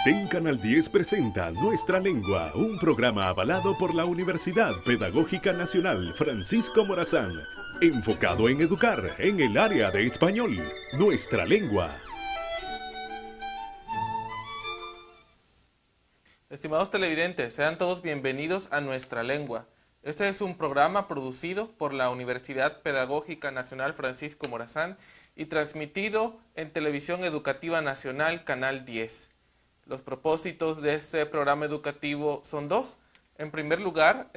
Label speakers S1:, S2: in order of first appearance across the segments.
S1: TEN Canal 10 presenta Nuestra Lengua, un programa avalado por la Universidad Pedagógica Nacional Francisco Morazán, enfocado en educar en el área de español. Nuestra Lengua.
S2: Estimados televidentes, sean todos bienvenidos a Nuestra Lengua. Este es un programa producido por la Universidad Pedagógica Nacional Francisco Morazán y transmitido en Televisión Educativa Nacional Canal 10. Los propósitos de este programa educativo son dos. En primer lugar,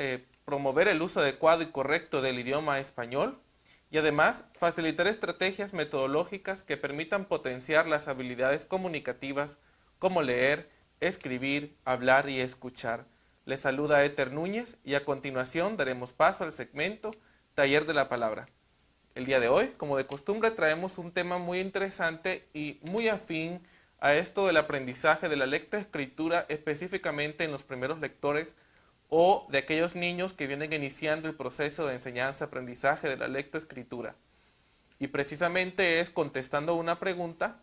S2: promover el uso adecuado y correcto del idioma español y además facilitar estrategias metodológicas que permitan potenciar las habilidades comunicativas como leer, escribir, hablar y escuchar. Les saluda Éter Núñez y a continuación daremos paso al segmento Taller de la Palabra. El día de hoy, como de costumbre, traemos un tema muy interesante y muy afín a esto del aprendizaje de la lectoescritura, específicamente en los primeros lectores o de aquellos niños que vienen iniciando el proceso de enseñanza-aprendizaje de la lectoescritura. Y precisamente es contestando una pregunta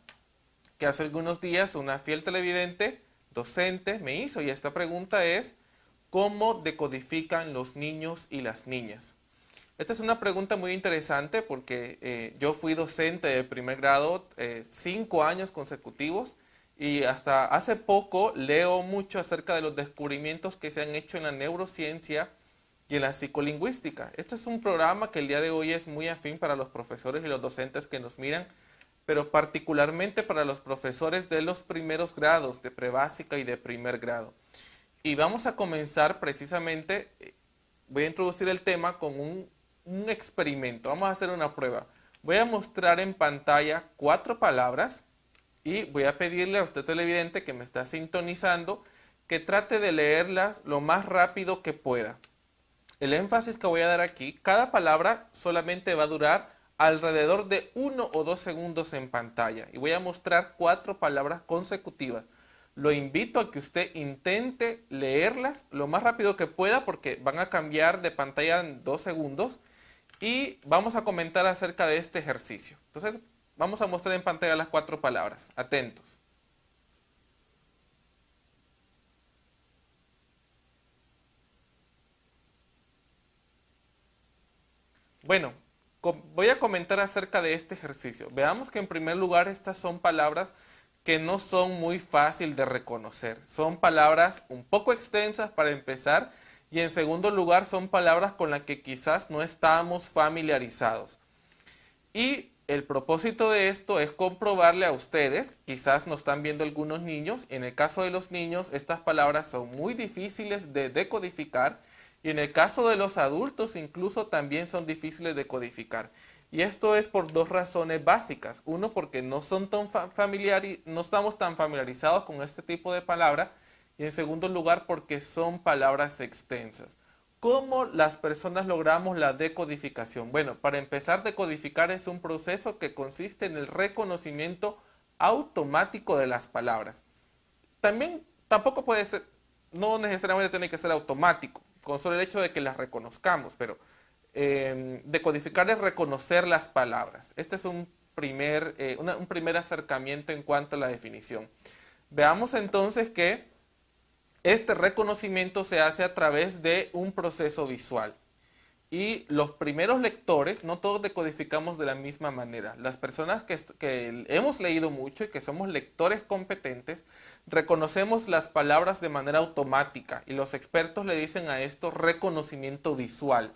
S2: que hace algunos días una fiel televidente, docente, me hizo, y esta pregunta es: ¿cómo decodifican los niños y las niñas? Esta es una pregunta muy interesante porque yo fui docente de primer grado 5 años consecutivos y hasta hace poco leo mucho acerca de los descubrimientos que se han hecho en la neurociencia y en la psicolingüística. Este es un programa que el día de hoy es muy afín para los profesores y los docentes que nos miran, pero particularmente para los profesores de los primeros grados, de prebásica y de primer grado. Y vamos a comenzar precisamente, voy a introducir el tema con un experimento. Vamos a hacer una prueba. Voy a mostrar en pantalla 4 palabras y voy a pedirle a usted televidente que me está sintonizando que trate de leerlas lo más rápido que pueda. El énfasis que voy a dar aquí, cada palabra solamente va a durar alrededor de 1 o 2 segundos en pantalla y voy a mostrar 4 palabras consecutivas. Lo invito a que usted intente leerlas lo más rápido que pueda porque van a cambiar de pantalla en 2 segundos y vamos a comentar acerca de este ejercicio. Entonces, vamos a mostrar en pantalla las 4 palabras. Atentos. Bueno, voy a comentar acerca de este ejercicio. Veamos que en primer lugar estas son palabras que no son muy fácil de reconocer. Son palabras un poco extensas para empezar y en segundo lugar son palabras con las que quizás no estamos familiarizados. Y el propósito de esto es comprobarle a ustedes, quizás nos están viendo algunos niños, en el caso de los niños estas palabras son muy difíciles de decodificar y en el caso de los adultos incluso también son difíciles de codificar. Y esto es por 2 razones básicas. Uno, porque no estamos tan familiarizados con este tipo de palabras. Y en segundo lugar, porque son palabras extensas. ¿Cómo las personas logramos la decodificación? Bueno, para empezar, decodificar es un proceso que consiste en el reconocimiento automático de las palabras. Tampoco puede ser, no necesariamente tiene que ser automático, con solo el hecho de que las reconozcamos, pero decodificar es reconocer las palabras. Este es un primer acercamiento en cuanto a la definición. Veamos entonces que este reconocimiento se hace a través de un proceso visual. Y los primeros lectores, no todos decodificamos de la misma manera. Las personas que hemos leído mucho y que somos lectores competentes, reconocemos las palabras de manera automática y los expertos le dicen a esto reconocimiento visual.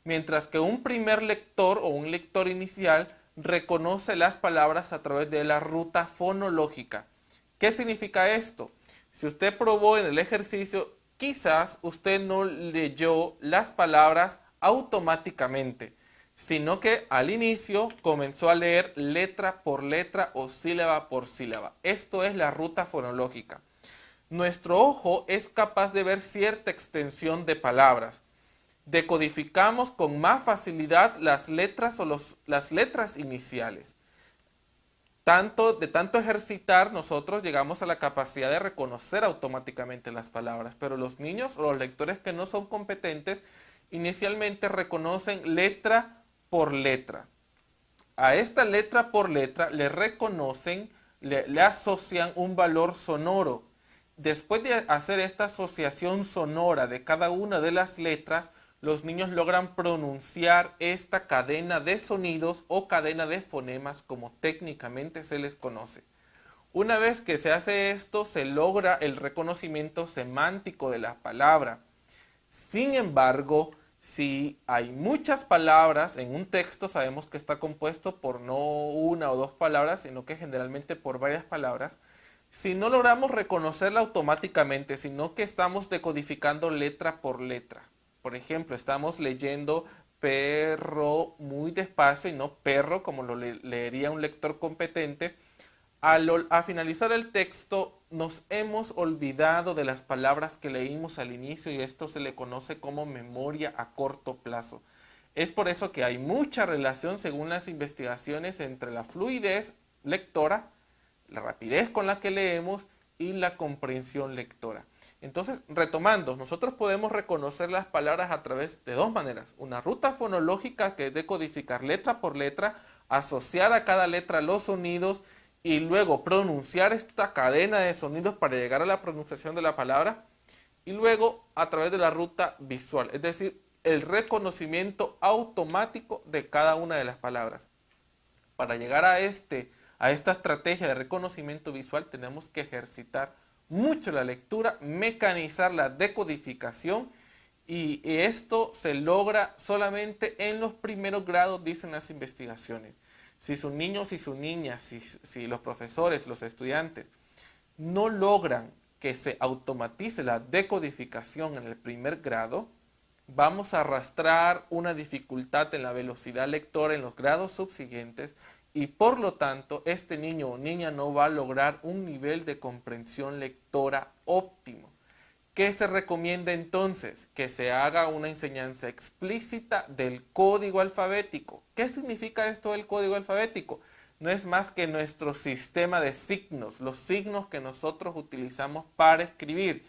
S2: Mientras que un primer lector o un lector inicial reconoce las palabras a través de la ruta fonológica. ¿Qué significa esto? Si usted probó en el ejercicio, quizás usted no leyó las palabras automáticamente, sino que al inicio comenzó a leer letra por letra o sílaba por sílaba. Esto es la ruta fonológica. Nuestro ojo es capaz de ver cierta extensión de palabras. Decodificamos con más facilidad las letras o las letras iniciales. De tanto ejercitar, nosotros llegamos a la capacidad de reconocer automáticamente las palabras, pero los niños o los lectores que no son competentes inicialmente reconocen letra por letra. A esta letra por letra le reconocen, le asocian un valor sonoro después de hacer esta asociación sonora de cada una de las letras, los niños logran pronunciar esta cadena de sonidos o cadena de fonemas, como técnicamente se les conoce. Una vez que se hace esto, se logra el reconocimiento semántico de la palabra. Sin embargo, si hay muchas palabras en un texto, sabemos que está compuesto por no una o dos palabras, sino que generalmente por varias palabras. Si no logramos reconocerla automáticamente, sino que estamos decodificando letra por letra. Por ejemplo, estamos leyendo perro muy despacio y no perro como lo leería un lector competente. A finalizar el texto nos hemos olvidado de las palabras que leímos al inicio y esto se le conoce como memoria a corto plazo. Es por eso que hay mucha relación, según las investigaciones, entre la fluidez lectora, la rapidez con la que leemos y la comprensión lectora. Entonces, retomando, nosotros podemos reconocer las palabras a través de dos maneras. Una ruta fonológica, que es decodificar letra por letra, asociar a cada letra los sonidos y luego pronunciar esta cadena de sonidos para llegar a la pronunciación de la palabra. Y luego a través de la ruta visual, es decir, el reconocimiento automático de cada una de las palabras. Para llegar a esta estrategia de reconocimiento visual tenemos que ejercitar mucho la lectura, mecanizar la decodificación y esto se logra solamente en los primeros grados, dicen las investigaciones. Si sus niños y sus niñas, si los profesores, los estudiantes no logran que se automatice la decodificación en el primer grado, vamos a arrastrar una dificultad en la velocidad lectora en los grados subsiguientes y por lo tanto este niño o niña no va a lograr un nivel de comprensión lectora óptimo. ¿Qué se recomienda entonces? Que se haga una enseñanza explícita del código alfabético. ¿Qué significa esto del código alfabético? No es más que nuestro sistema de signos, los signos que nosotros utilizamos para escribir.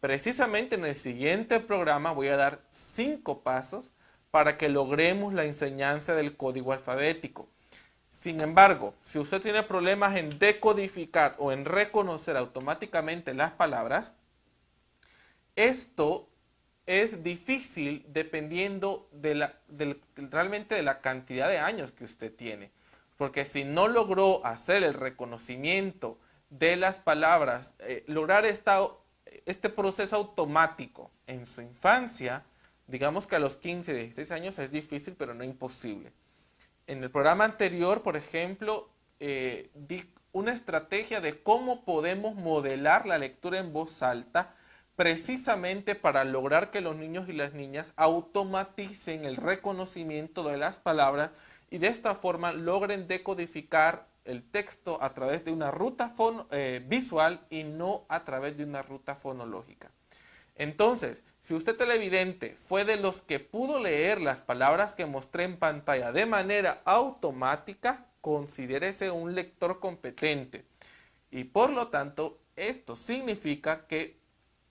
S2: Precisamente en el siguiente programa voy a dar 5 pasos para que logremos la enseñanza del código alfabético. Sin embargo, si usted tiene problemas en decodificar o en reconocer automáticamente las palabras, esto es difícil dependiendo realmente de la cantidad de años que usted tiene. Porque si no logró hacer el reconocimiento de las palabras, lograr este proceso automático en su infancia, digamos que a los 15, 16 años es difícil, pero no imposible. En el programa anterior, por ejemplo, di una estrategia de cómo podemos modelar la lectura en voz alta precisamente para lograr que los niños y las niñas automaticen el reconocimiento de las palabras y de esta forma logren decodificar el texto a través de una ruta visual y no a través de una ruta fonológica. Entonces, si usted televidente fue de los que pudo leer las palabras que mostré en pantalla de manera automática, considérese un lector competente. Y por lo tanto, esto significa que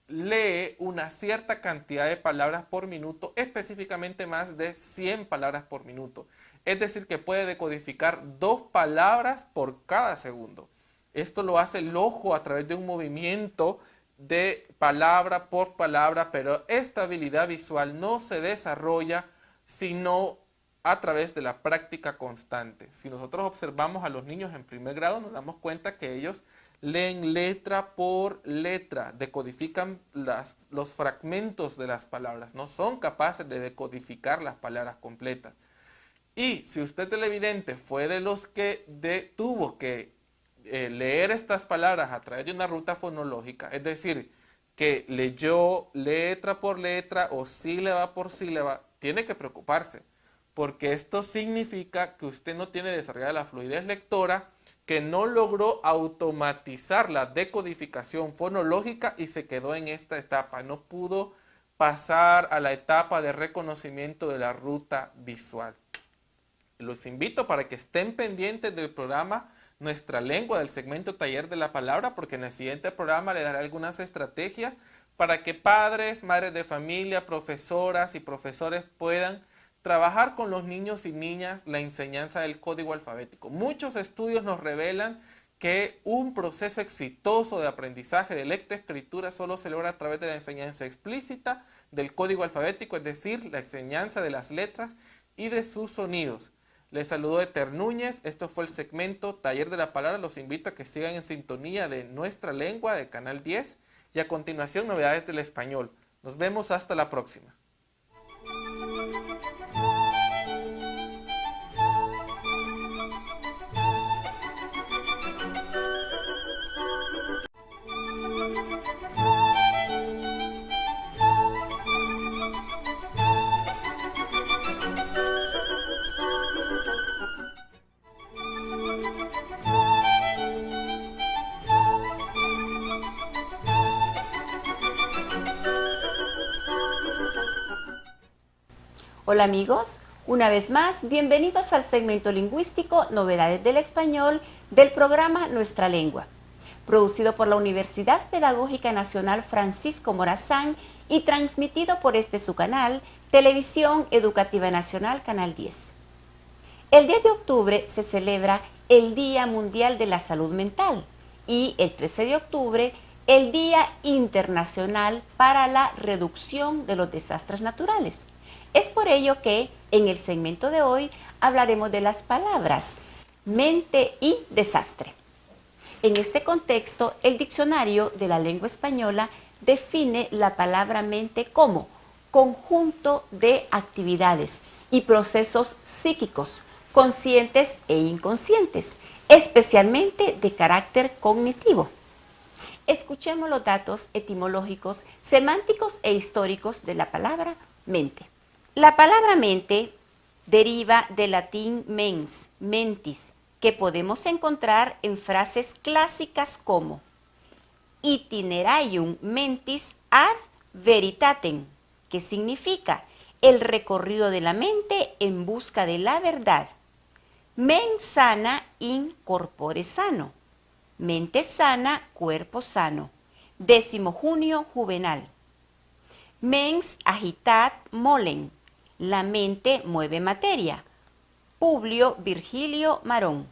S2: lee una cierta cantidad de palabras por minuto, específicamente más de 100 palabras por minuto. Es decir, que puede decodificar 2 palabras por cada segundo. Esto lo hace el ojo a través de un movimiento de palabra por palabra, pero esta habilidad visual no se desarrolla sino a través de la práctica constante. Si nosotros observamos a los niños en primer grado, nos damos cuenta que ellos leen letra por letra, decodifican los fragmentos de las palabras, no son capaces de decodificar las palabras completas. Y si usted televidente fue de los que tuvo que leer estas palabras a través de una ruta fonológica, es decir, que leyó letra por letra o sílaba por sílaba, tiene que preocuparse, porque esto significa que usted no tiene desarrollada la fluidez lectora, que no logró automatizar la decodificación fonológica y se quedó en esta etapa. No pudo pasar a la etapa de reconocimiento de la ruta visual. Los invito para que estén pendientes del programa Nuestra Lengua, del segmento Taller de la Palabra, porque en el siguiente programa le daré algunas estrategias para que padres, madres de familia, profesoras y profesores puedan trabajar con los niños y niñas la enseñanza del código alfabético. Muchos estudios nos revelan que un proceso exitoso de aprendizaje de lectoescritura solo se logra a través de la enseñanza explícita del código alfabético, es decir, la enseñanza de las letras y de sus sonidos. Les saludo Eter Núñez, esto fue el segmento Taller de la Palabra. Los invito a que sigan en sintonía de Nuestra Lengua de Canal 10 y a continuación novedades del español. Nos vemos hasta la próxima.
S3: Hola amigos, una vez más, bienvenidos al segmento lingüístico Novedades del Español del programa Nuestra Lengua, producido por la Universidad Pedagógica Nacional Francisco Morazán y transmitido por este su canal, Televisión Educativa Nacional Canal 10. El 10 de octubre se celebra el Día Mundial de la Salud Mental y el 13 de octubre el Día Internacional para la Reducción de los Desastres Naturales. Es por ello que en el segmento de hoy hablaremos de las palabras mente y desastre. En este contexto, el diccionario de la lengua española define la palabra mente como conjunto de actividades y procesos psíquicos, conscientes e inconscientes, especialmente de carácter cognitivo. Escuchemos los datos etimológicos, semánticos e históricos de la palabra mente. La palabra mente deriva del latín mens, mentis, que podemos encontrar en frases clásicas como itinerarium mentis ad veritatem, que significa el recorrido de la mente en busca de la verdad. Mens sana in corpore sano, mente sana, cuerpo sano. 10 junio juvenal. Mens agitat molem, la mente mueve materia. Publio Virgilio Marón.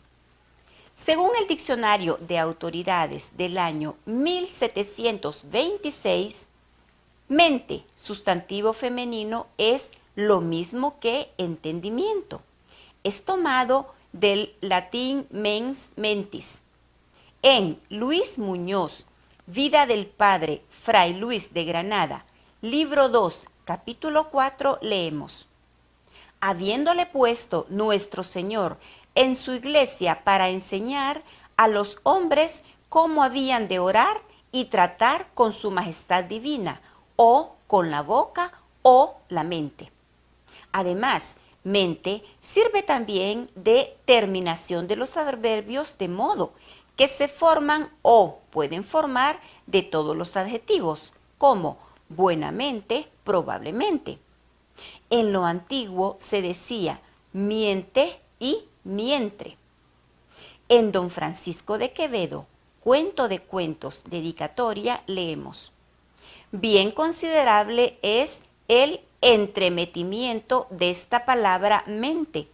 S3: Según el Diccionario de Autoridades del año 1726, mente, sustantivo femenino, es lo mismo que entendimiento. Es tomado del latín mens mentis. En Luis Muñoz, Vida del Padre Fray Luis de Granada, libro 2, capítulo 4, leemos: habiéndole puesto nuestro Señor en su iglesia para enseñar a los hombres cómo habían de orar y tratar con su majestad divina, o con la boca o la mente. Además, mente sirve también de terminación de los adverbios, de modo que se forman o pueden formar de todos los adjetivos, como buenamente, probablemente. En lo antiguo se decía miente y mientre. En Don Francisco de Quevedo, Cuento de Cuentos, dedicatoria, leemos: bien considerable es el entremetimiento de esta palabra mente,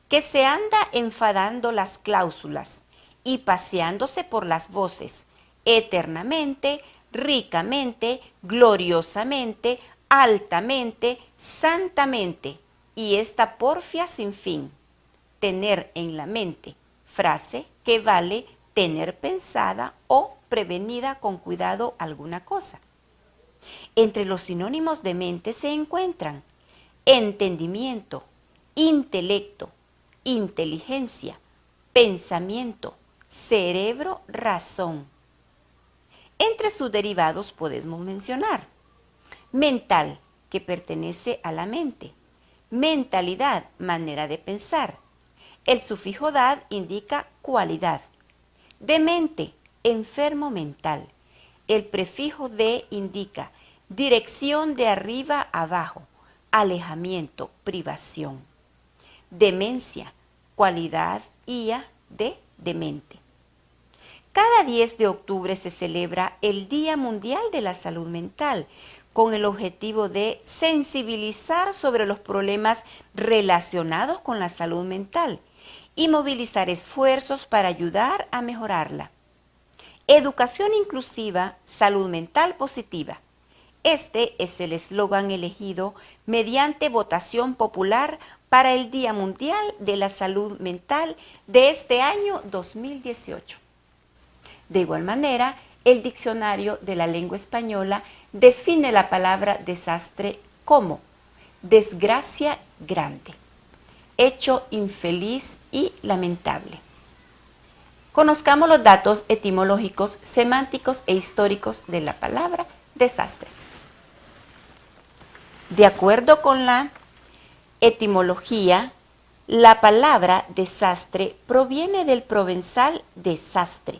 S3: que se anda enfadando las cláusulas y paseándose por las voces, eternamente, ricamente, gloriosamente, altamente, santamente, y esta porfia sin fin. Tener en la mente, frase que vale tener pensada o prevenida con cuidado alguna cosa. Entre los sinónimos de mente se encuentran entendimiento, intelecto, inteligencia, pensamiento, cerebro, razón. Entre sus derivados podemos mencionar mental, que pertenece a la mente; mentalidad, manera de pensar. El sufijo dad indica cualidad. Demente, enfermo mental. El prefijo de indica dirección de arriba a abajo, alejamiento, privación. Demencia, cualidad ia de demente. Cada 10 de octubre se celebra el Día Mundial de la Salud Mental, con el objetivo de sensibilizar sobre los problemas relacionados con la salud mental y movilizar esfuerzos para ayudar a mejorarla. Educación inclusiva, salud mental positiva. Este es el eslogan elegido mediante votación popular para el Día Mundial de la Salud Mental de este año 2018. De igual manera, el Diccionario de la Lengua Española define la palabra desastre como desgracia grande, hecho infeliz y lamentable. Conozcamos los datos etimológicos, semánticos e históricos de la palabra desastre. De acuerdo con la etimología, la palabra desastre proviene del provenzal desastre,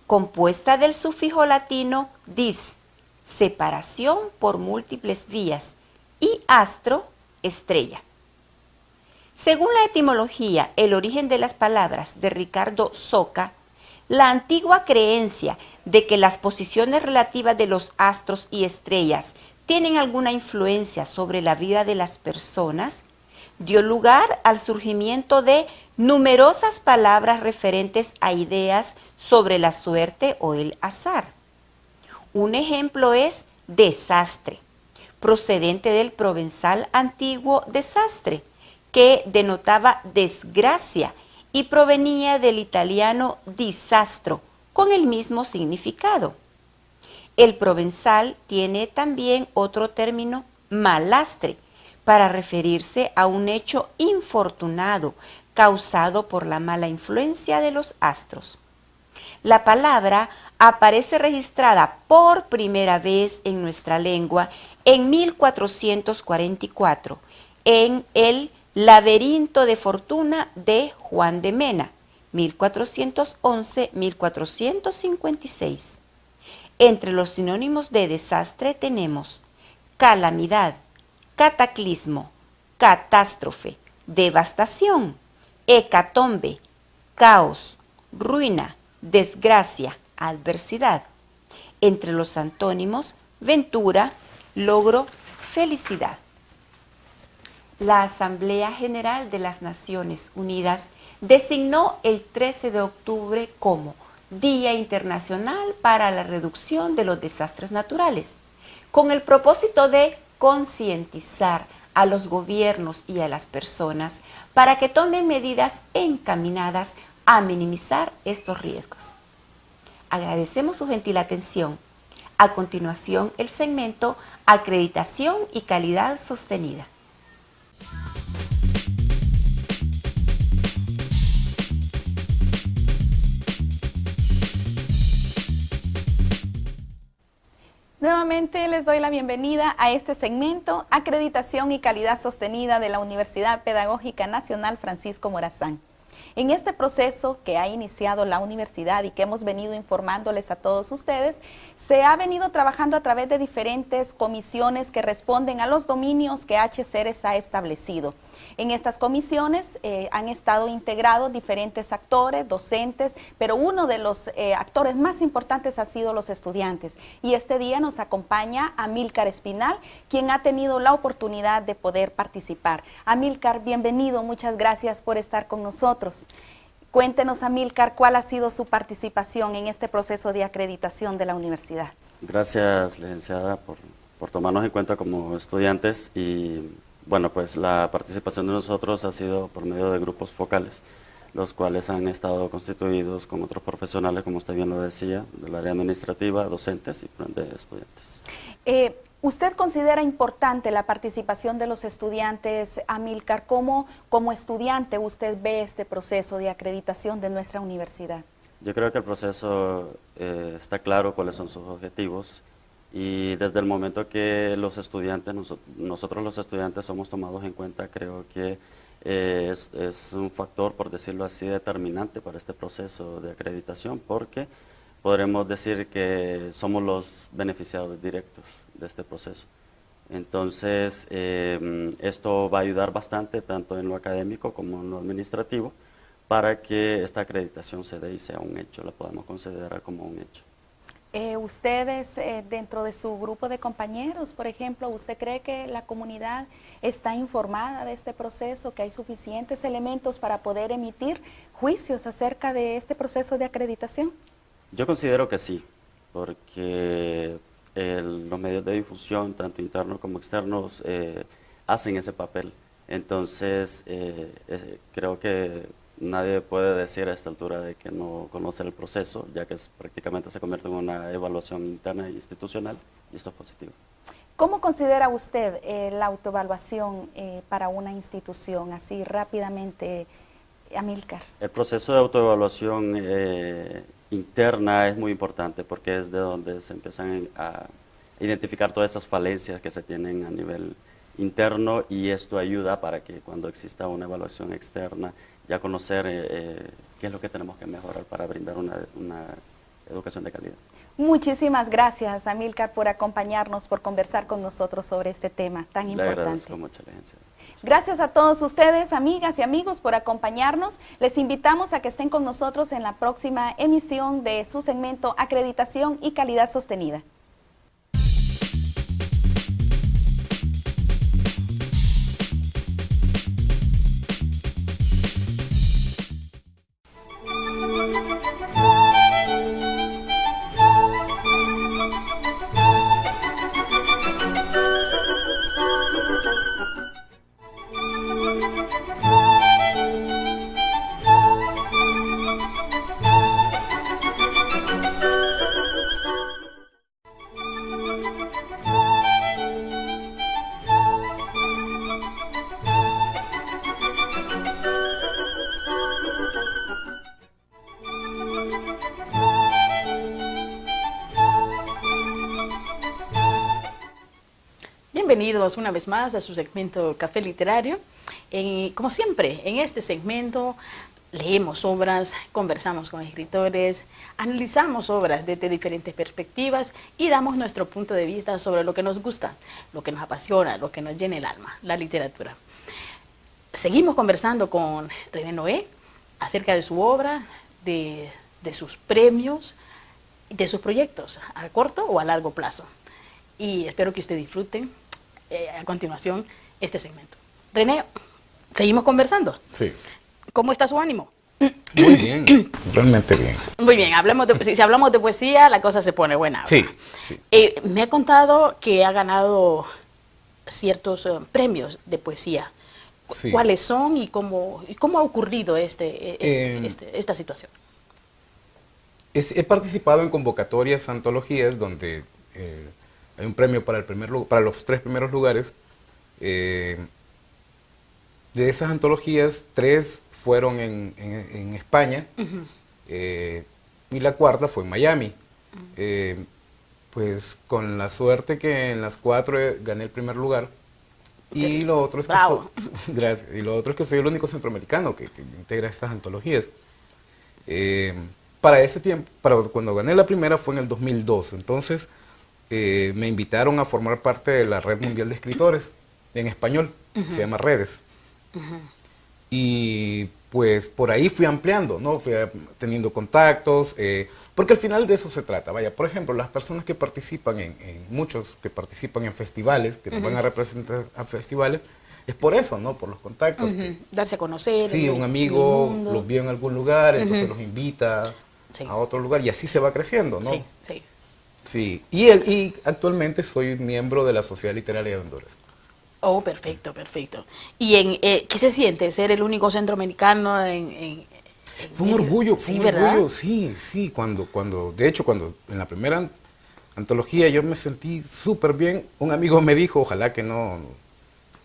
S3: compuesta del sufijo latino dis, separación por múltiples vías, y astro, estrella. Según la etimología, el origen de las palabras de Ricardo Soca, la antigua creencia de que las posiciones relativas de los astros y estrellas tienen alguna influencia sobre la vida de las personas, dio lugar al surgimiento de numerosas palabras referentes a ideas sobre la suerte o el azar. Un ejemplo es desastre, procedente del provenzal antiguo desastre, que denotaba desgracia y provenía del italiano disastro, con el mismo significado. El provenzal tiene también otro término, malastre, para referirse a un hecho infortunado causado por la mala influencia de los astros. La palabra aparece registrada por primera vez en nuestra lengua en 1444, en el Laberinto de Fortuna de Juan de Mena, 1411-1456. Entre los sinónimos de desastre tenemos calamidad, cataclismo, catástrofe, devastación, hecatombe, caos, ruina, desgracia, adversidad. Entre los antónimos, ventura, logro, felicidad. La Asamblea General de las Naciones Unidas designó el 13 de octubre como Día Internacional para la Reducción de los Desastres Naturales, con el propósito de concientizar a los gobiernos y a las personas para que tomen medidas encaminadas a minimizar estos riesgos. Agradecemos su gentil atención. A continuación, el segmento Acreditación y Calidad Sostenida.
S4: Nuevamente les doy la bienvenida a este segmento, Acreditación y Calidad Sostenida de la Universidad Pedagógica Nacional Francisco Morazán. En este proceso que ha iniciado la universidad y que hemos venido informándoles a todos ustedes, se ha venido trabajando a través de diferentes comisiones que responden a los dominios que HCERES ha establecido. En estas comisiones han estado integrados diferentes actores, docentes, pero uno de los actores más importantes ha sido los estudiantes. Y este día nos acompaña Amílcar Espinal, quien ha tenido la oportunidad de poder participar. Amílcar, bienvenido, muchas gracias por estar con nosotros. Cuéntenos, Amílcar, ¿cuál ha sido su participación en este proceso de acreditación de la universidad?
S5: Gracias, licenciada, por tomarnos en cuenta como estudiantes y, bueno, pues la participación de nosotros ha sido por medio de grupos focales, los cuales han estado constituidos con otros profesionales, como usted bien lo decía, del área administrativa, docentes y de estudiantes.
S4: ¿Usted considera importante la participación de los estudiantes, Amílcar? ¿Cómo, como estudiante, usted ve este proceso de acreditación de nuestra universidad?
S5: Yo creo que el proceso está claro cuáles son sus objetivos y desde el momento que los estudiantes, nosotros los estudiantes somos tomados en cuenta, creo que es un factor, por decirlo así, determinante para este proceso de acreditación, porque podremos decir que somos los beneficiados directos de este proceso. Entonces, esto va a ayudar bastante tanto en lo académico como en lo administrativo para que esta acreditación se dé y sea un hecho, la podamos considerar como un hecho.
S4: Ustedes, dentro de su grupo de compañeros, por ejemplo, ¿usted cree que la comunidad está informada de este proceso, que hay suficientes elementos para poder emitir juicios acerca de este proceso de acreditación?
S5: Yo considero que sí, porque los medios de difusión, tanto internos como externos, hacen ese papel. Entonces, creo que nadie puede decir a esta altura de que no conoce el proceso, ya que prácticamente se convierte en una evaluación interna e institucional, y esto es positivo.
S4: ¿Cómo considera usted la autoevaluación para una institución? Así rápidamente, Amílcar.
S5: El proceso de autoevaluación interna es muy importante porque es de donde se empiezan a identificar todas esas falencias que se tienen a nivel interno, y esto ayuda para que cuando exista una evaluación externa ya conocer qué es lo que tenemos que mejorar para brindar una educación de calidad.
S4: Muchísimas gracias, Amílcar, por acompañarnos, por conversar con nosotros sobre este tema tan importante.
S5: Le agradezco mucho la agencia.
S4: Gracias a todos ustedes, amigas y amigos, por acompañarnos. Les invitamos a que estén con nosotros en la próxima emisión de su segmento Acreditación y Calidad Sostenida.
S6: Bienvenidos una vez más a su segmento Café Literario. Como siempre, en este segmento leemos obras, conversamos con escritores, analizamos obras desde diferentes perspectivas y damos nuestro punto de vista sobre lo que nos gusta, lo que nos apasiona, lo que nos llena el alma, la literatura. Seguimos conversando con René Noé acerca de su obra, de sus premios, de sus proyectos a corto o a largo plazo. Y espero que ustedes disfruten a continuación este segmento. René, ¿seguimos conversando?
S7: Sí.
S6: ¿Cómo está su ánimo?
S7: Muy bien, realmente bien.
S6: Muy bien, si hablamos de poesía, la cosa se pone buena.
S7: Sí, sí.
S6: Me ha contado que ha ganado ciertos premios de poesía.
S7: Sí.
S6: ¿Cuáles son y cómo ha ocurrido esta situación?
S7: He participado en convocatorias, antologías, donde hay un premio para los 3 primeros lugares. De esas antologías, 3 fueron en España, y la 4ª fue en Miami. Pues con la suerte que en las 4 gané el primer lugar. Y lo otro es que gracias. Y lo otro es que soy el único centroamericano que integra estas antologías. Para ese tiempo, cuando gané la primera fue en el 2002. Entonces me invitaron a formar parte de la Red Mundial de Escritores en español, se llama Redes. Y pues por ahí fui ampliando, ¿no? Fui teniendo contactos, porque al final de eso se trata. Vaya, por ejemplo, las personas que participan muchos que participan en festivales, que nos van a representar a festivales, es por eso, ¿no? Por los contactos.
S6: Darse a conocer.
S7: Sí, un amigo los vio en algún lugar, entonces los invita a otro lugar, y así se va creciendo, ¿no?
S6: Sí, sí.
S7: Sí, y actualmente soy miembro de la Sociedad Literaria de Honduras.
S6: Oh, perfecto, perfecto. ¿Y qué se siente ser el único centroamericano
S7: Fue un orgullo,
S6: sí, ¿verdad?
S7: Sí, de hecho, cuando en la primera antología yo me sentí súper bien, un amigo me dijo, ojalá que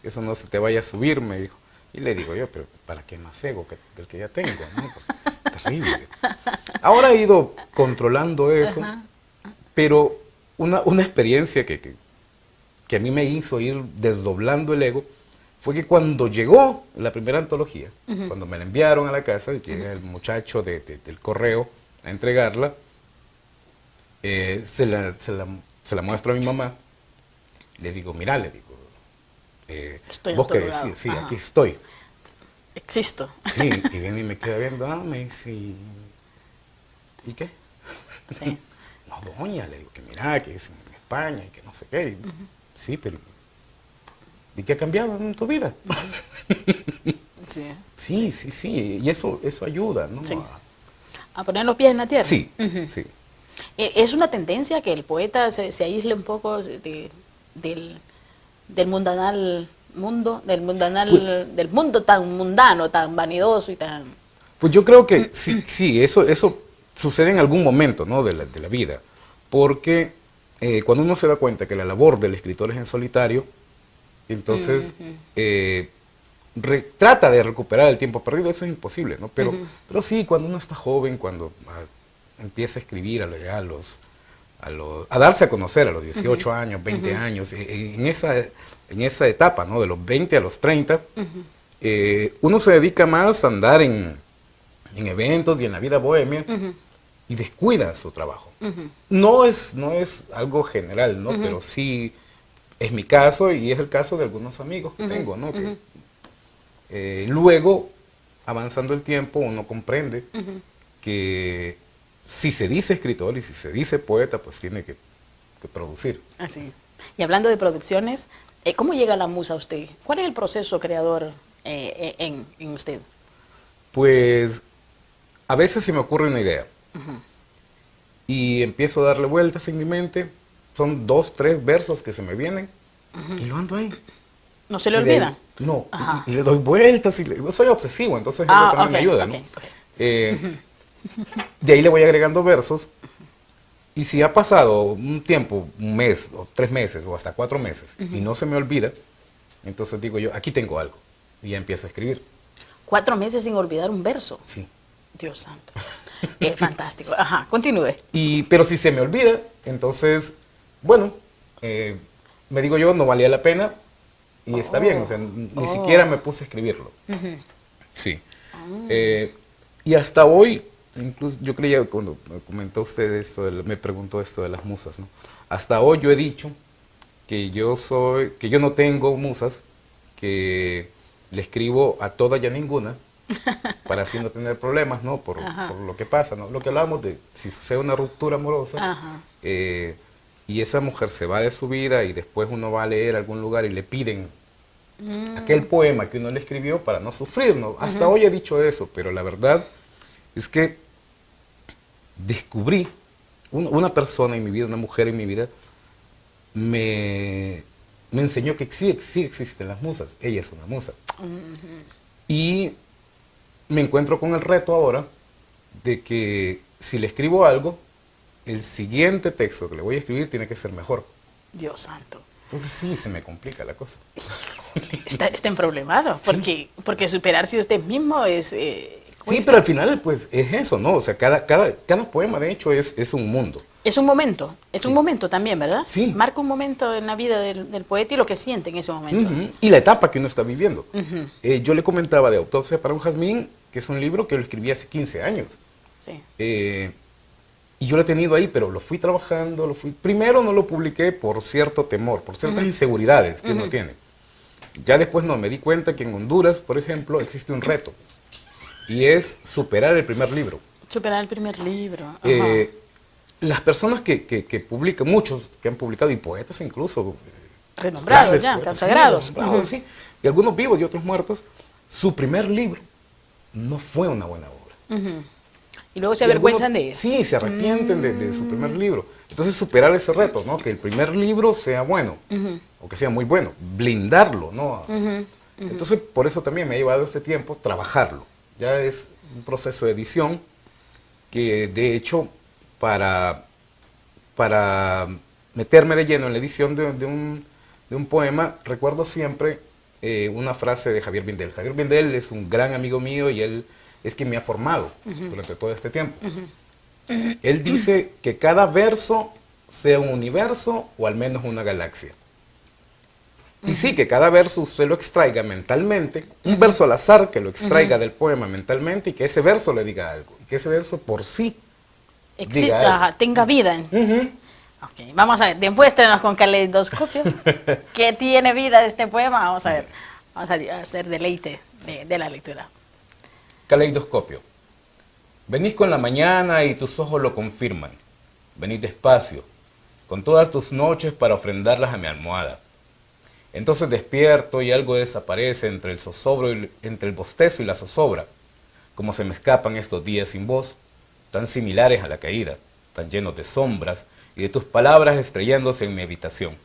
S7: eso no se te vaya a subir, me dijo. Y le digo yo, pero ¿para qué más ego del que ya tengo? ¿No? Es terrible. Ahora he ido controlando eso, pero una experiencia que a mí me hizo ir desdoblando el ego fue que cuando llegó la primera antología, cuando me la enviaron a la casa, llega el muchacho del correo a entregarla, se la muestro a mi mamá, le digo, mira, ¿vos qué decís? Sí, aquí estoy.
S6: Existo.
S7: Sí, y viene y me queda viendo, me dice, ¿y qué?
S6: Sí.
S7: No, doña, le digo que mira, que es en España y que no sé qué. Y, sí, pero ¿y qué ha cambiado en tu vida?
S6: Sí.
S7: Sí, sí, sí, y eso ayuda, ¿no?
S6: Sí. A poner los pies en la tierra.
S7: Sí,
S6: Ujú.
S7: sí.
S6: ¿Es una tendencia que el poeta se aísle un poco del mundanal mundo, del mundo tan mundano, tan vanidoso y tan...
S7: Pues yo creo que sí, sí, eso sucede en algún momento, ¿no? de la vida, porque cuando uno se da cuenta que la labor del escritor es en solitario, entonces trata de recuperar el tiempo perdido, eso es imposible, ¿no? Pero sí, cuando uno está joven, cuando empieza a escribir a darse a conocer a los 18 años, 20 años, en esa etapa, ¿no? De los 20 a los 30, uno se dedica más a andar en eventos y en la vida bohemia y descuida su trabajo. No es algo general, ¿no? Pero sí es mi caso y es el caso de algunos amigos que tengo, ¿no? Que, luego, avanzando el tiempo, uno comprende que si se dice escritor y si se dice poeta, pues tiene que producir.
S6: Así. Y hablando de producciones, ¿cómo llega la musa a usted? ¿Cuál es el proceso creador en usted?
S7: Pues a veces se me ocurre una idea y empiezo a darle vueltas en mi mente. Son 2, 3 versos que se me vienen y lo ando ahí.
S6: ¿No se le
S7: Y de ahí-
S6: olvida?
S7: No,
S6: Ajá.
S7: y le doy vueltas y soy obsesivo, entonces eso también me ayuda, ¿no? De ahí le voy agregando versos y si ha pasado un tiempo, un mes o 3 meses o hasta 4 meses y no se me olvida, entonces digo yo, aquí tengo algo y ya empiezo a escribir.
S6: 4 meses sin olvidar un verso.
S7: Sí.
S6: Dios santo. Es fantástico. Ajá, continúe.
S7: Pero si se me olvida, entonces, bueno, me digo yo, no valía la pena y está bien, o sea, ni siquiera me puse a escribirlo. Sí. Y hasta hoy, incluso yo creía, cuando me comentó usted esto, me preguntó esto de las musas, ¿no? Hasta hoy yo he dicho que yo no tengo musas, que le escribo a toda y a ninguna, para así no tener problemas, ¿no? Por lo que pasa, ¿no? Lo que hablábamos de si sucede una ruptura amorosa, y esa mujer se va de su vida y después uno va a leer a algún lugar y le piden aquel poema que uno le escribió para no sufrir, ¿no? Hasta hoy he dicho eso, pero la verdad es que descubrí una persona en mi vida, una mujer en mi vida, me enseñó que sí existen las musas. Ella es una musa. Y me encuentro con el reto ahora de que si le escribo algo, el siguiente texto que le voy a escribir tiene que ser mejor.
S6: Dios santo.
S7: Entonces sí, se me complica la cosa.
S6: Está emproblemado, porque superarse usted mismo es...
S7: Sí,
S6: cuesta.
S7: pero al final pues es eso, ¿no? O sea, cada poema de hecho es un mundo.
S6: Es un momento, un momento también, ¿verdad?
S7: Sí.
S6: Marca un momento en la vida del poeta y lo que siente en ese momento.
S7: Y la etapa que uno está viviendo. Yo le comentaba de Autopsia para un jazmín, que es un libro que lo escribí hace 15 años.
S6: Sí.
S7: Y yo lo he tenido ahí, pero lo fui trabajando, primero no lo publiqué por cierto temor, por ciertas inseguridades que uno tiene. Ya después me di cuenta que en Honduras, por ejemplo, existe un reto. Y es superar el primer libro.
S6: Superar el primer libro.
S7: Las personas que publican, muchos que han publicado, y poetas incluso,
S6: Renombrados
S7: grandes
S6: ya,
S7: poetas,
S6: consagrados.
S7: sí, renombrados, sí, y algunos vivos y otros muertos, su primer libro no fue una buena obra.
S6: Y luego se
S7: Y
S6: avergüenzan
S7: algunos,
S6: de eso.
S7: sí, se arrepienten de su primer libro. Entonces superar ese reto, ¿no? Que el primer libro sea bueno, o que sea muy bueno, blindarlo, ¿no? Entonces por eso también me ha llevado este tiempo trabajarlo. Ya es un proceso de edición que de hecho para meterme de lleno en la edición de un poema, recuerdo siempre una frase de Javier Bindel. Javier Bindel es un gran amigo mío y él es quien me ha formado durante todo este tiempo. Él dice que cada verso sea un universo o al menos una galaxia. Y sí, que cada verso usted lo extraiga mentalmente, un verso al azar que lo extraiga del poema mentalmente y que ese verso le diga algo. Y que ese verso por sí diga algo.
S6: Tenga vida. Ok, vamos a ver, demuéstrenos con caleidoscopio que tiene vida este poema. Vamos a ver, vamos a hacer deleite de la lectura.
S7: Caleidoscopio. Venís con la mañana y tus ojos lo confirman. Venid despacio, con todas tus noches para ofrendarlas a mi almohada. Entonces despierto y algo desaparece entre el zozobro entre el bostezo y la zozobra, como se me escapan estos días sin voz, tan similares a la caída, tan llenos de sombras y de tus palabras estrellándose en mi habitación.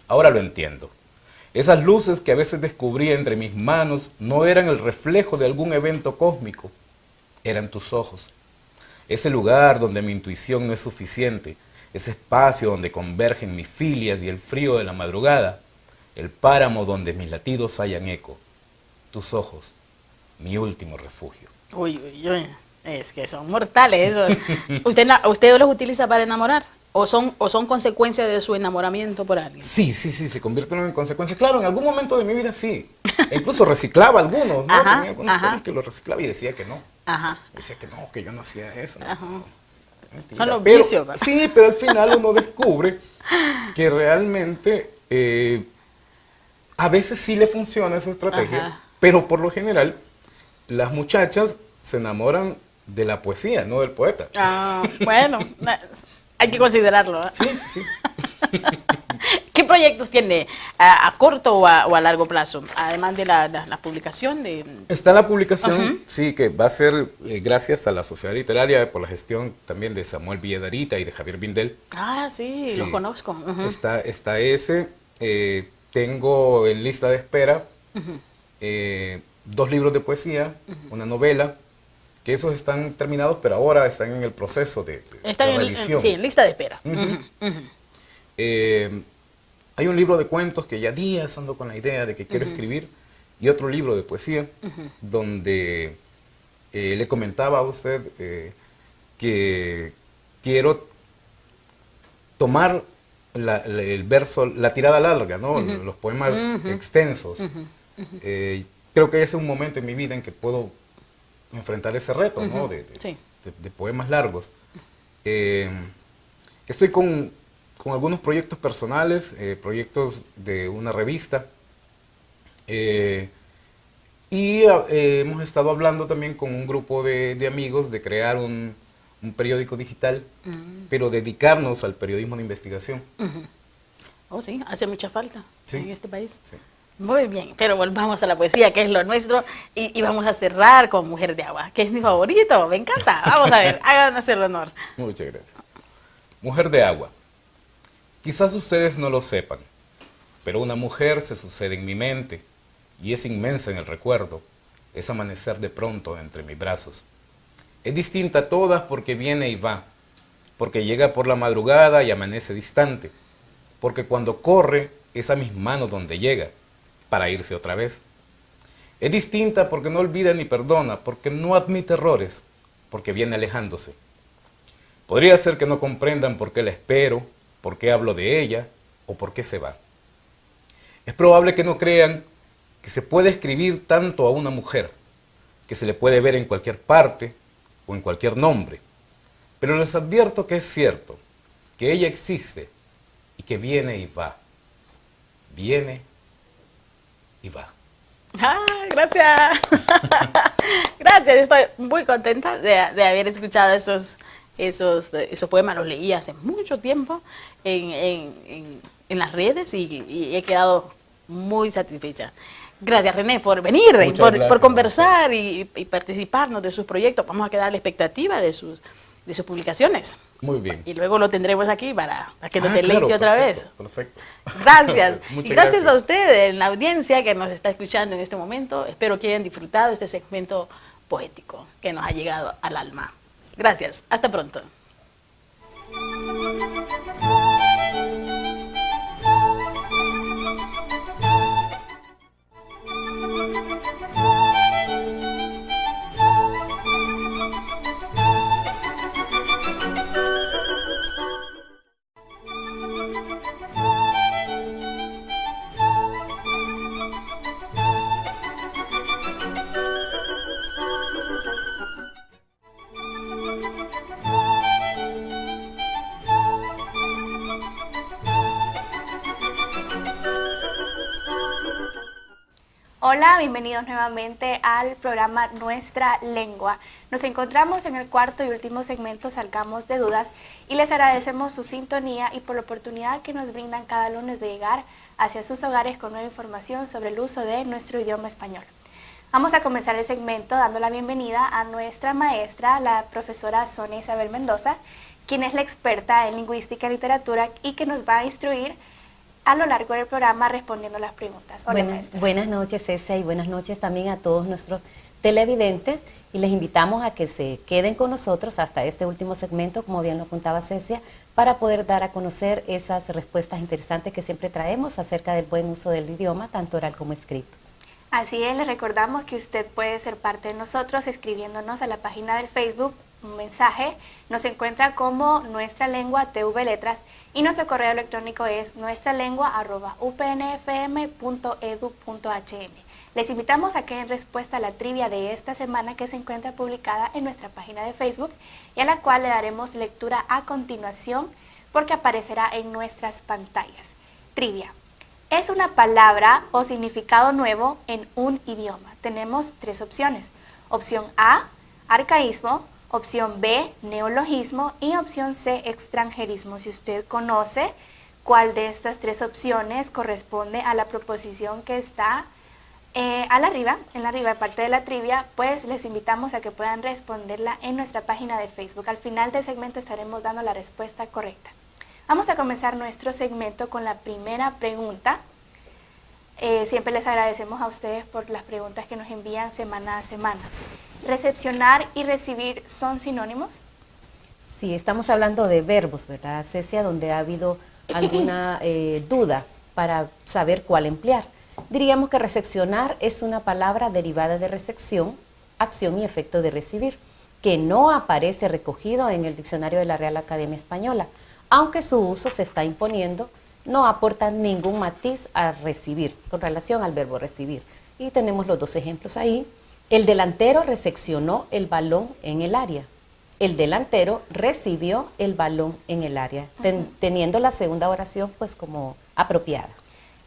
S7: Ahora lo entiendo. Esas luces que a veces descubría entre mis manos no eran el reflejo de algún evento cósmico, eran tus ojos. Ese lugar donde mi intuición no es suficiente, ese espacio donde convergen mis filias y el frío de la madrugada, el páramo donde mis latidos hallan eco, tus ojos, mi último refugio.
S6: Uy, uy, uy, es que son mortales eso. ¿Usted los utiliza para enamorar? ¿O son consecuencia de su enamoramiento por alguien?
S7: Sí, se convierten en consecuencia. Claro, en algún momento de mi vida sí. E incluso reciclaba algunos, ¿no?
S6: Ajá,
S7: Tenía algunos
S6: ajá.
S7: temas que los reciclaba y decía que no.
S6: Ajá.
S7: Decía que yo no hacía eso.
S6: Ajá.
S7: Mentira.
S6: Son los
S7: Pero-
S6: vicios, ¿verdad?
S7: Sí, pero al final uno descubre que realmente a veces sí le funciona esa estrategia,
S6: Ajá.
S7: pero por lo general las muchachas se enamoran de la poesía, no del poeta.
S6: Ah, bueno, hay que considerarlo. ¿Eh?
S7: Sí, sí.
S6: ¿Qué proyectos tiene a corto o a largo plazo? Además de la publicación de...
S7: Está la publicación,
S6: Ajá.
S7: sí, que va a ser gracias a la Sociedad Literaria por la gestión también de Samuel Villadarita y de Javier Bindel.
S6: Ah, sí,
S7: Sí.
S6: los conozco. Ujú.
S7: Está ese. Tengo en lista de espera 2 libros de poesía, una novela, que esos están terminados, pero ahora están en el proceso de
S6: Está
S7: de
S6: en,
S7: revisión.
S6: sí, en lista de espera.
S7: Ujú.
S6: Ujú, ujú.
S7: Hay un libro de cuentos que ya días ando con la idea de que quiero escribir, y otro libro de poesía, donde le comentaba a usted que quiero tomar el verso, la tirada larga, ¿no? Los poemas extensos. Creo que ese es un momento en mi vida en que puedo enfrentar ese reto, ¿no?
S6: Sí.
S7: De poemas largos. Estoy con algunos proyectos personales, proyectos de una revista, y hemos estado hablando también con un grupo de amigos de crear un periódico digital, pero dedicarnos al periodismo de investigación.
S6: Oh, sí, hace mucha falta
S7: Sí.
S6: en este país.
S7: Sí.
S6: Muy bien, pero volvamos a la poesía, que es lo nuestro, y vamos a cerrar con Mujer de Agua, que es mi favorito, me encanta. Vamos a ver, háganos el honor.
S7: Muchas gracias. Mujer de agua. Quizás ustedes no lo sepan, pero una mujer se sucede en mi mente y es inmensa en el recuerdo, es amanecer de pronto entre mis brazos. Es distinta a todas porque viene y va, porque llega por la madrugada y amanece distante, porque cuando corre es a mis manos donde llega, para irse otra vez. Es distinta porque no olvida ni perdona, porque no admite errores, porque viene alejándose. Podría ser que no comprendan por qué la espero, por qué hablo de ella o por qué se va. Es probable que no crean que se puede escribir tanto a una mujer, que se le puede ver en cualquier parte o en cualquier nombre. Pero les advierto que es cierto, que ella existe y que viene y va. Viene y va.
S6: Ah, gracias. Gracias, estoy muy contenta de haber escuchado esos poemas. Los leí hace mucho tiempo en las redes y he quedado muy satisfecha. Gracias, René, por venir,
S7: Muchas
S6: por
S7: gracias,
S6: conversar y participarnos de sus proyectos. Vamos a quedar a la expectativa de sus publicaciones.
S7: Muy bien.
S6: Y luego lo tendremos aquí para que nos
S7: Ah,
S6: deleite
S7: claro,
S6: otra vez.
S7: perfecto, Perfecto.
S6: Gracias.
S7: Muchas
S6: Y gracias a
S7: gracias.
S6: ustedes, la audiencia que nos está escuchando en este momento. Espero que hayan disfrutado este segmento poético que nos ha llegado al alma. Gracias. Hasta pronto.
S8: Hola, bienvenidos nuevamente al programa Nuestra Lengua. Nos encontramos en el cuarto y último segmento Salgamos de Dudas y les agradecemos su sintonía y por la oportunidad que nos brindan cada lunes de llegar hacia sus hogares con nueva información sobre el uso de nuestro idioma español. Vamos a comenzar el segmento dando la bienvenida a nuestra maestra, la profesora Sonia Isabel Mendoza, quien es la experta en lingüística y literatura y que nos va a instruir a lo largo del programa respondiendo las preguntas. Hola, maestra.
S9: Buenas noches, Cecia, y buenas noches también a todos nuestros televidentes. Y les invitamos a que se queden con nosotros hasta este último segmento, como bien lo apuntaba Cecia, para poder dar a conocer esas respuestas interesantes que siempre traemos acerca del buen uso del idioma, tanto oral como escrito.
S8: Así es, les recordamos que usted puede ser parte de nosotros escribiéndonos a la página del Facebook un mensaje. Nos encuentra como Nuestra Lengua TV Letras y nuestro correo electrónico es nuestralengua@upnfm.edu.hm. Les invitamos a que den respuesta a la trivia de esta semana que se encuentra publicada en nuestra página de Facebook y a la cual le daremos lectura a continuación porque aparecerá en nuestras pantallas. Trivia. Es una palabra o significado nuevo en un idioma. Tenemos tres opciones. Opción A, arcaísmo. Opción B, neologismo. Y opción C, extranjerismo. Si usted conoce cuál de estas tres opciones corresponde a la proposición que está en la arriba parte de la trivia, pues les invitamos a que puedan responderla en nuestra página de Facebook. Al final del segmento estaremos dando la respuesta correcta. Vamos a comenzar nuestro segmento con la primera pregunta. Siempre les agradecemos a ustedes por las preguntas que nos envían semana a semana. ¿Recepcionar y recibir son sinónimos?
S9: Sí, estamos hablando de verbos, ¿verdad, Cecia? Donde ha habido alguna duda para saber cuál emplear. Diríamos que recepcionar es una palabra derivada de recepción, acción y efecto de recibir, que no aparece recogido en el diccionario de la Real Academia Española. Aunque su uso se está imponiendo, no aporta ningún matiz a recibir, con relación al verbo recibir. Y tenemos los dos ejemplos ahí. El delantero recepcionó el balón en el área. El delantero recibió el balón en el área, teniendo la segunda oración pues como apropiada.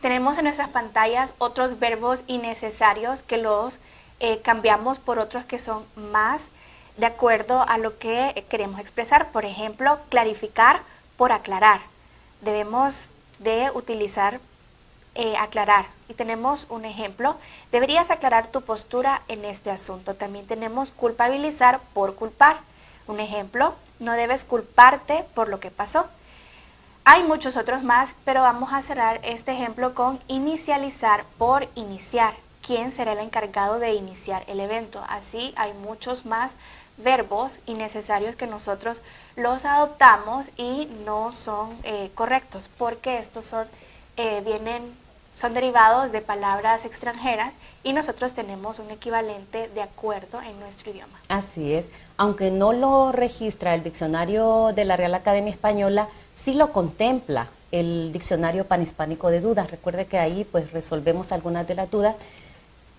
S8: Tenemos en nuestras pantallas otros verbos innecesarios que los cambiamos por otros que son más de acuerdo a lo que queremos expresar. Por ejemplo, clarificar por aclarar. Debemos de utilizar aclarar. Y tenemos un ejemplo, deberías aclarar tu postura en este asunto. También tenemos culpabilizar por culpar. Un ejemplo, no debes culparte por lo que pasó. Hay muchos otros más, pero vamos a cerrar este ejemplo con inicializar por iniciar. ¿Quién será el encargado de iniciar el evento? Así hay muchos más verbos innecesarios que nosotros los adoptamos y no son correctos porque estos son derivados de palabras extranjeras y nosotros tenemos un equivalente de acuerdo en nuestro idioma.
S9: Así es, aunque no lo registra el diccionario de la Real Academia Española, sí lo contempla el diccionario panhispánico de dudas. Recuerde que ahí pues resolvemos algunas de las dudas,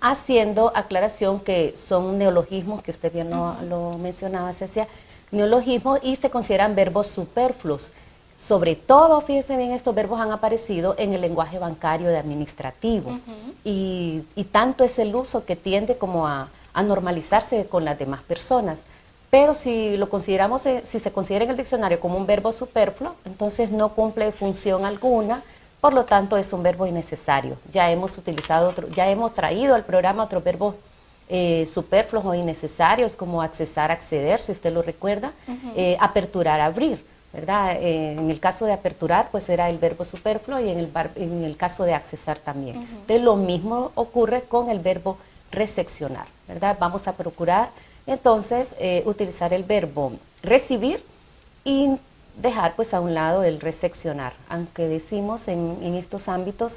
S9: haciendo aclaración que son neologismos, que usted bien lo mencionaba, Cecia, neologismos y se consideran verbos superfluos. Sobre todo, fíjense bien, estos verbos han aparecido en el lenguaje bancario de administrativo y tanto es el uso que tiende como a normalizarse con las demás personas. Pero si lo consideramos, si se considera en el diccionario como un verbo superfluo, entonces no cumple función alguna, por lo tanto es un verbo innecesario. Ya hemos traído al programa otros verbos superfluos o innecesarios como accesar, acceder, si usted lo recuerda, aperturar, abrir, ¿verdad? En el caso de aperturar, pues era el verbo superfluo y en el caso de accesar también. Entonces lo mismo ocurre con el verbo recepcionar, ¿verdad? Vamos a procurar entonces utilizar el verbo recibir y dejar pues a un lado el recepcionar, aunque decimos en estos ámbitos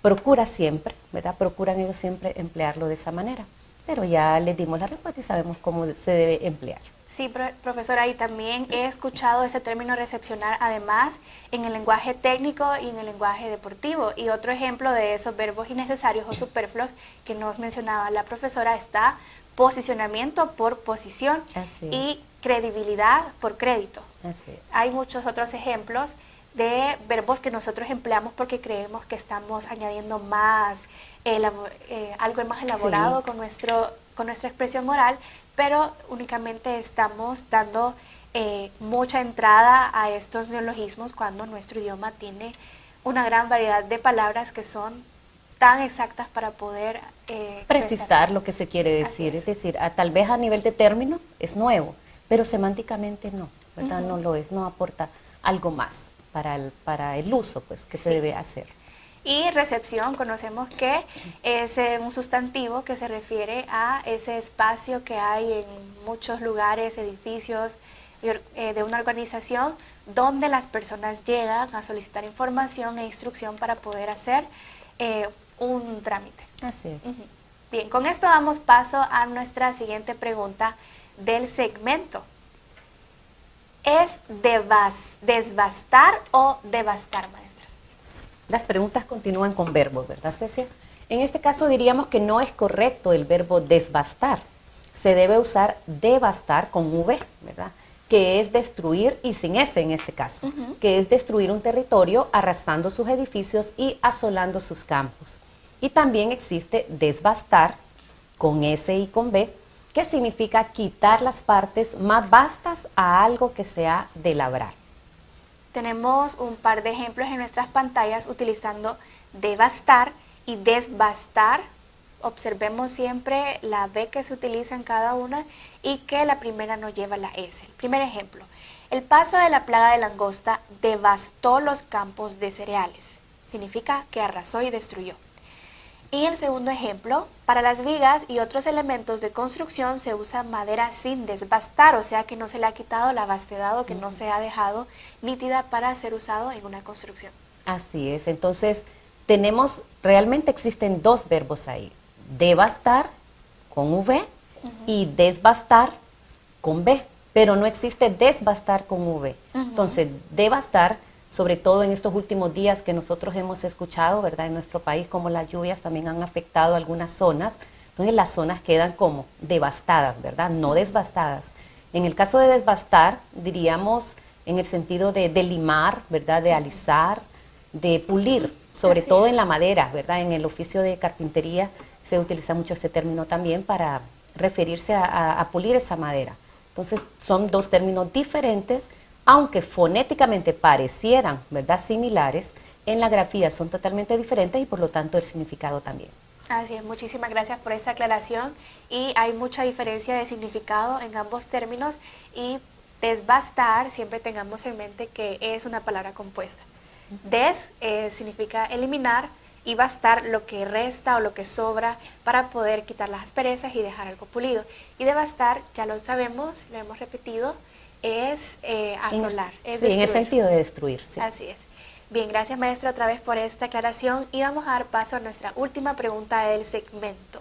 S9: procura siempre, ¿verdad? Procuran ellos siempre emplearlo de esa manera, pero ya les dimos la respuesta y sabemos cómo se debe emplear.
S8: Sí, profesora, y también he escuchado ese término recepcionar además en el lenguaje técnico y en el lenguaje deportivo. Y otro ejemplo de esos verbos innecesarios o superfluos que nos mencionaba la profesora está posicionamiento por posición y credibilidad por crédito. Hay muchos otros ejemplos de verbos que nosotros empleamos porque creemos que estamos añadiendo más, algo más elaborado con nuestra expresión oral, pero únicamente estamos dando mucha entrada a estos neologismos cuando nuestro idioma tiene una gran variedad de palabras que son tan exactas para poder
S9: precisar lo que se quiere decir. Es decir, tal vez a nivel de término es nuevo, pero semánticamente no, ¿verdad? No lo es, no aporta algo más para el uso pues, que se debe hacer.
S8: Y recepción, conocemos que es un sustantivo que se refiere a ese espacio que hay en muchos lugares, edificios de una organización donde las personas llegan a solicitar información e instrucción para poder hacer un trámite.
S9: Así es.
S8: Bien, con esto damos paso a nuestra siguiente pregunta del segmento. ¿Es desbastar o devastar, maestra?
S9: Las preguntas continúan con verbos, ¿verdad, Cecia? En este caso diríamos que no es correcto el verbo desbastar. Se debe usar devastar con V, ¿verdad? Que es destruir, y sin S en este caso, que es destruir un territorio arrasando sus edificios y asolando sus campos. Y también existe desbastar con S y con B, que significa quitar las partes más vastas a algo que se ha de labrar.
S8: Tenemos un par de ejemplos en nuestras pantallas utilizando devastar y desbastar. Observemos siempre la B que se utiliza en cada una y que la primera no lleva la S. El primer ejemplo, el paso de la plaga de langosta devastó los campos de cereales. Significa que arrasó y destruyó. Y el segundo ejemplo, para las vigas y otros elementos de construcción se usa madera sin desbastar, o sea que no se le ha quitado la vastedad o que no se ha dejado nítida para ser usado en una construcción.
S9: Así es, entonces realmente existen dos verbos ahí, devastar con V y desbastar con B, pero no existe desbastar con V. Entonces, devastar, sobre todo en estos últimos días que nosotros hemos escuchado, ¿verdad? En nuestro país, como las lluvias también han afectado algunas zonas, entonces las zonas quedan como devastadas, ¿verdad? No desbastadas. En el caso de desbastar, diríamos en el sentido de limar, ¿verdad? De alisar, de pulir, sobre todo en la madera, ¿verdad? En el oficio de carpintería se utiliza mucho este término también para referirse a pulir esa madera. Entonces son dos términos diferentes, aunque fonéticamente parecieran, ¿verdad?, similares, en la grafía son totalmente diferentes y por lo tanto el significado también.
S8: Así es, muchísimas gracias por esta aclaración y hay mucha diferencia de significado en ambos términos y desbastar, siempre tengamos en mente que es una palabra compuesta. Des significa eliminar y bastar lo que resta o lo que sobra para poder quitar las asperezas y dejar algo pulido. Y devastar, ya lo sabemos, lo hemos repetido, es asolar, es destruir.
S9: En el sentido de destruir, sí.
S8: Así es. Bien, gracias maestra otra vez por esta aclaración y vamos a dar paso a nuestra última pregunta del segmento.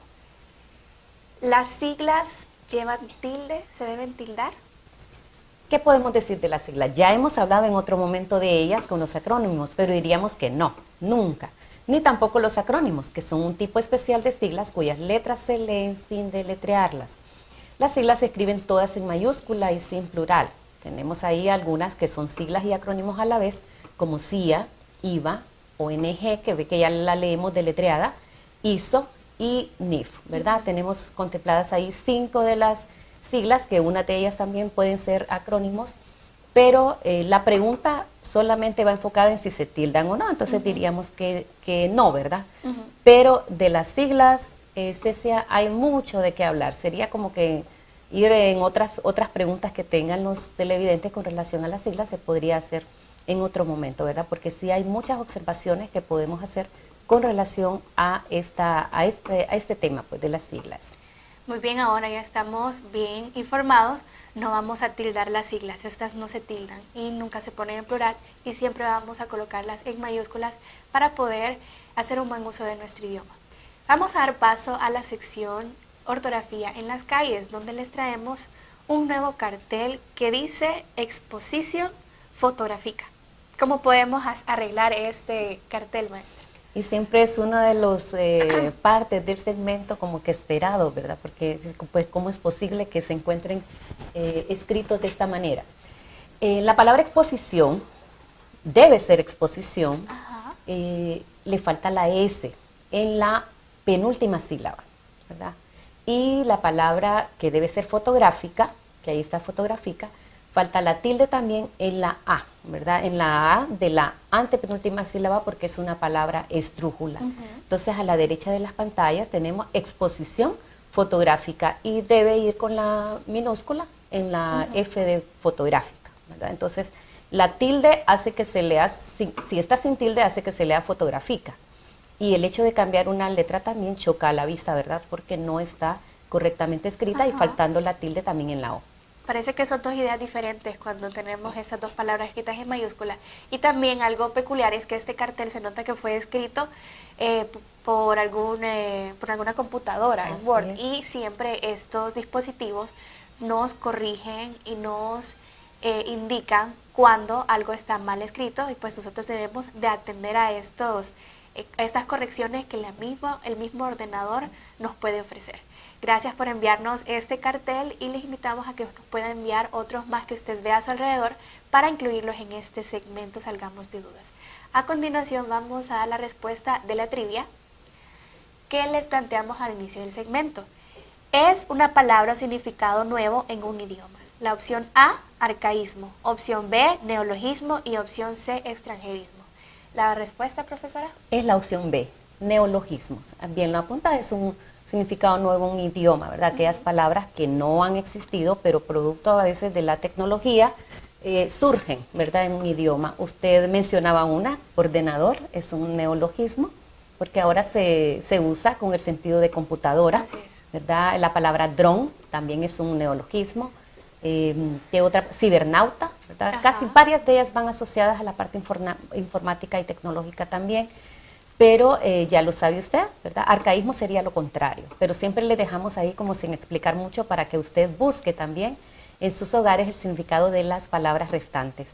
S8: ¿Las siglas llevan tilde? ¿Se deben tildar?
S9: ¿Qué podemos decir de las siglas? Ya hemos hablado en otro momento de ellas con los acrónimos, pero diríamos que no, nunca. Ni tampoco los acrónimos, que son un tipo especial de siglas cuyas letras se leen sin deletrearlas. Las siglas se escriben todas en mayúscula y sin plural. Tenemos ahí algunas que son siglas y acrónimos a la vez, como CIA, IVA, ONG, que ve que ya la leemos deletreada, ISO y NIF, ¿verdad? Tenemos contempladas ahí 5 de las siglas, que una de ellas también pueden ser acrónimos, pero la pregunta solamente va enfocada en si se tildan o no, entonces diríamos que no, ¿verdad? Pero de las siglas, Cecia, hay mucho de qué hablar. Sería como que ir en otras preguntas que tengan los televidentes con relación a las siglas, se podría hacer en otro momento, ¿verdad? Porque sí hay muchas observaciones que podemos hacer con relación a este tema, pues, de las siglas.
S8: Muy bien, ahora ya estamos bien informados, no vamos a tildar las siglas, estas no se tildan y nunca se ponen en plural y siempre vamos a colocarlas en mayúsculas para poder hacer un buen uso de nuestro idioma. Vamos a dar paso a la sección ortografía en las calles, donde les traemos un nuevo cartel que dice exposición fotográfica. ¿Cómo podemos arreglar este cartel, maestra?
S9: Y siempre es una de las partes del segmento como que esperado, ¿verdad? Porque pues, ¿cómo es posible que se encuentren escritos de esta manera? La palabra exposición debe ser exposición,
S8: Ajá.
S9: le falta la S en la penúltima sílaba, ¿verdad? Y la palabra que debe ser fotográfica, que ahí está fotográfica, falta la tilde también en la A, ¿verdad? En la A de la antepenúltima sílaba porque es una palabra esdrújula. Entonces a la derecha de las pantallas tenemos exposición fotográfica y debe ir con la minúscula en la F de fotográfica, ¿verdad? Entonces la tilde hace que se lea, si está sin tilde hace que se lea fotográfica. Y el hecho de cambiar una letra también choca a la vista, ¿verdad? Porque no está correctamente escrita y faltando la tilde también en la O.
S8: Parece que son dos ideas diferentes cuando tenemos esas dos palabras escritas en mayúscula. Y también algo peculiar es que este cartel se nota que fue escrito por alguna computadora en Word. Y siempre estos dispositivos nos corrigen y nos indican cuando algo está mal escrito, y pues nosotros debemos de atender a estas correcciones que el mismo ordenador nos puede ofrecer. Gracias por enviarnos este cartel y les invitamos a que nos puedan enviar otros más que usted vea a su alrededor para incluirlos en este segmento Salgamos de Dudas. A continuación vamos a dar la respuesta de la trivia que les planteamos al inicio del segmento. Es una palabra o significado nuevo en un idioma. La opción A, arcaísmo. Opción B, neologismo. Y opción C, extranjerismo. ¿La respuesta, profesora?
S9: Es la opción B, neologismos. Bien lo apunta, es un significado nuevo en un idioma, ¿verdad? Aquellas palabras que no han existido, pero producto a veces de la tecnología, surgen, ¿verdad? En un idioma. Usted mencionaba una, ordenador, es un neologismo, porque ahora se usa con el sentido de computadora, ¿verdad? La palabra dron también es un neologismo. ¿Qué otra? Cibernauta, ¿verdad? Casi varias de ellas van asociadas a la parte informática y tecnológica también, pero ya lo sabe usted, ¿verdad? Arcaísmo sería lo contrario, pero siempre le dejamos ahí como sin explicar mucho para que usted busque también en sus hogares el significado de las palabras restantes.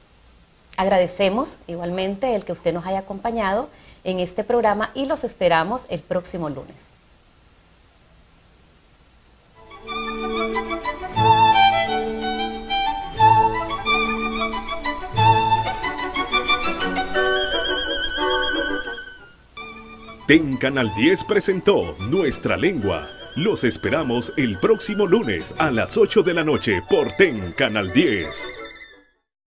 S9: Agradecemos igualmente el que usted nos haya acompañado en este programa y los esperamos el próximo lunes.
S1: TEN Canal 10 presentó Nuestra Lengua. Los esperamos el próximo lunes a las 8 de la noche por TEN Canal 10.